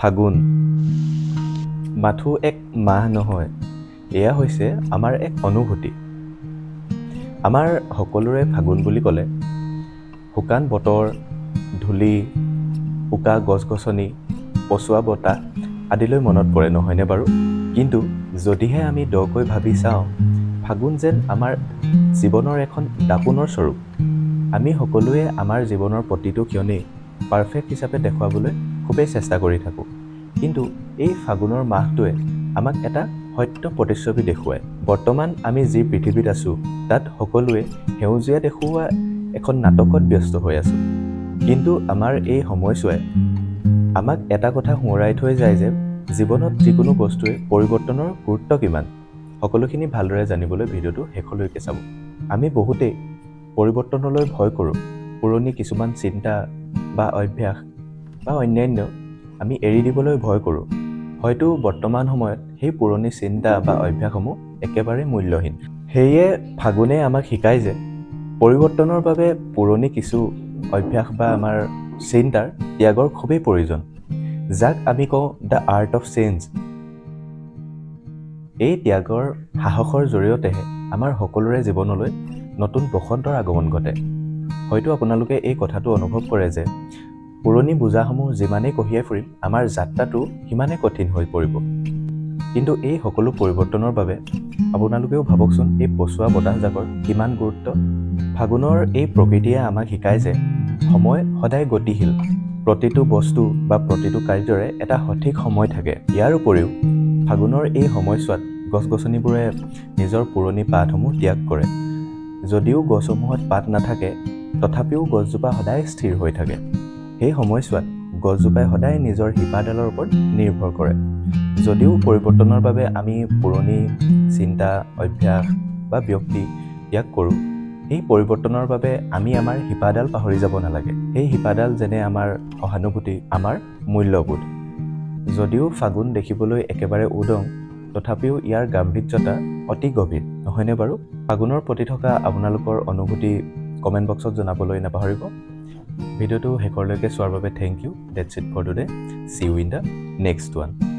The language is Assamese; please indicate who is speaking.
Speaker 1: ফাগুন মাথো এক মাহ নহয়, এয়া হৈছে আমাৰ এক অনুভূতি। আমাৰ সকলোৰে ফাগুন বুলি ক'লে শুকান বতৰ, ধূলি, শুকা গছ-গছনি, পচোৱা বতাহ আদিলৈ মনত পৰে, নহয়নে বাৰু? কিন্তু যদিহে আমি দকৈ ভাবি চাওঁ, ফাগুন যেন আমাৰ জীৱনৰ এখন দাপোনৰ স্বৰূপ। আমি সকলোৱে আমাৰ জীৱনৰ প্ৰতিটো ক্ষণেই পাৰফেক্ট হিচাপে দেখুৱাবলৈ খুবেই চেষ্টা কৰি থাকোঁ। কিন্তু এই ফাগুনৰ মাহটোৱে আমাক এটা সত্য প্ৰতিচ্ছবি দেখুৱায়। বৰ্তমান আমি যি পৃথিৱীত আছোঁ, তাত সকলোৱে সেউজীয়া দেখুওৱা এখন নাটকত ব্যস্ত হৈ আছোঁ। কিন্তু আমাৰ এই সময়ছোৱাই আমাক এটা কথা সোঁৱৰাই থৈ যায় যে জীৱনত যিকোনো বস্তুৱে পৰিৱৰ্তনৰ গুৰুত্ব কিমান। সকলোখিনি ভালদৰে জানিবলৈ ভিডিঅ'টো শেষলৈকে চাব। আমি বহুতেই পৰিৱৰ্তনলৈ ভয় কৰোঁ। পুৰণি কিছুমান চিন্তা বা অভ্যাস বা অন্যান্য আমি এৰি দিবলৈ ভয় কৰোঁ। হয়তো বৰ্তমান সময়ত সেই পুৰণি চিন্তা বা অভ্যাসসমূহ একেবাৰে মূল্যহীন। সেয়ে ফাগুনে আমাক শিকায় যে পৰিৱৰ্তনৰ বাবে পুৰণি কিছু অভ্যাস বা আমাৰ চিন্তাৰ ত্যাগৰ খুবেই প্ৰয়োজন, যাক আমি কওঁ দ্য আৰ্ট অফ চেঞ্জ। এই ত্যাগৰ সাহসৰ জৰিয়তেহে আমাৰ সকলোৰে জীৱনলৈ নতুন বসন্তৰ আগমন ঘটে। হয়তো আপোনালোকে এই কথাটো অনুভৱ কৰে যে পুৰণি বোজাসমূহ যিমানেই কঢ়িয়াই ফুৰিম, আমাৰ যাত্ৰাটো সিমানেই কঠিন হৈ পৰিব। কিন্তু এই সকলো পৰিৱৰ্তনৰ বাবে আপোনালোকেও ভাবকচোন এই পচোৱা বতাহজাকৰ কিমান গুৰুত্ব। ফাগুনৰ এই প্ৰকৃতিয়ে আমাক শিকায় যে সময় সদায় গতিশীল। প্ৰতিটো বস্তু বা প্ৰতিটো কাৰ্যৰে এটা সঠিক সময় থাকে। ইয়াৰ উপৰিও ফাগুনৰ এই সময়ছোৱাত গছ-গছনিবোৰে নিজৰ পুৰণি পাতসমূহ ত্যাগ কৰে। যদিও গছসমূহত পাত নাথাকে, তথাপিও গছজোপা সদায় স্থিৰ হৈ থাকে। সেই সময়ছোৱাত গছজোপাই সদায় নিজৰ শিপাডালৰ ওপৰত নিৰ্ভৰ কৰে। যদিও পৰিৱৰ্তনৰ বাবে আমি পুৰণি চিন্তা, অভ্যাস বা ব্যক্তি ত্যাগ কৰোঁ, এই পৰিৱৰ্তনৰ বাবে আমি আমাৰ শিপাডাল পাহৰি যাব নালাগে। সেই শিপাডাল যেনে আমাৰ সহানুভূতি, আমাৰ মূল্যবোধ। যদিও ফাগুন দেখিবলৈ একেবাৰে উদং, তথাপিও ইয়াৰ গাম্ভীৰ্যতা অতি গভীৰ, নহয়নে বাৰু? ফাগুনৰ প্ৰতি থকা আপোনালোকৰ অনুভূতি কমেণ্ট বক্সত জনাবলৈ নাপাহৰিব। ভিডিঅ'টো শেষলৈকে চোৱাৰ বাবে thank you. That's it for today. See you in the next one.